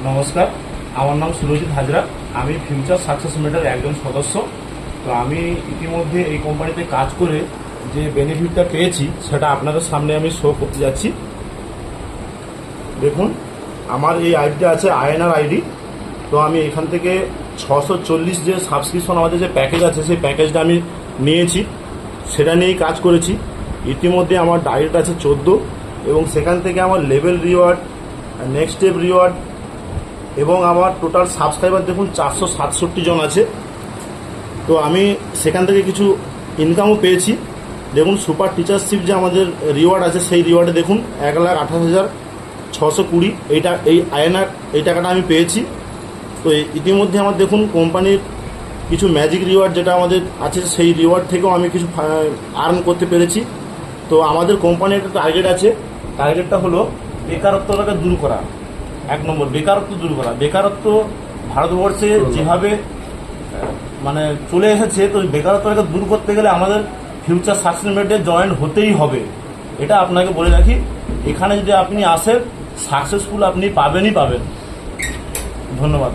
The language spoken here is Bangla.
নমস্কার, আমার নাম সুরজিৎ হাজরা। আমি ফিউচার সাকসেস মেটের একজন সদস্য। তো আমি ইতিমধ্যে এই কোম্পানিতে কাজ করে যে বেনিফিটটা পেয়েছি সেটা আপনাদের সামনে আমি শো করতে যাচ্ছি। দেখুন, আমার এই আইডিটা আছে আইএনআর আইডি। তো আমি এখান থেকে 640 যে সাবস্ক্রিপশন আমাদের যে প্যাকেজ আছে সেই প্যাকেজটা আমি নিয়েছি, সেটা নিয়েই কাজ করেছি। ইতিমধ্যে আমার ডায়েট আছে 14 এবং সেখান থেকে আমার level reward, next step reward এবং আমার টোটাল সাবস্ক্রাইবার দেখুন 467 জন আছে। তো আমি সেখান থেকে কিছু ইনকামও পেয়েছি। দেখুন, সুপার টিচারশিপ যে আমাদের রিওয়ার্ড আছে সেই রিওয়ার্ডে দেখুন 1,28,620 এই আইএনআর এই টাকাটা আমি পেয়েছি। তো ইতিমধ্যে আমার দেখুন কোম্পানির কিছু ম্যাজিক রিওয়ার্ড যেটা আমাদের আছে সেই রিওয়ার্ড থেকেও আমি কিছু আর্ন করতে পেরেছি। তো আমাদের কোম্পানির একটা টার্গেট আছে, টার্গেটটা হলো বেকারত্বটাকে দূর করা। 1 নম্বর বেকারত্ব দূর করা। বেকারত্ব ভারতবর্ষে যেভাবে মানে চলে এসেছে, তো বেকারত্বটাকে দূর করতে গেলে আমাদের ফিউচার সাকসেস মেটে জয়েন হতেই হবে। এটা আপনাকে বলে রাখি, এখানে যদি আপনি আসেন সাকসেসফুল আপনি পাবেনই পাবেন। ধন্যবাদ।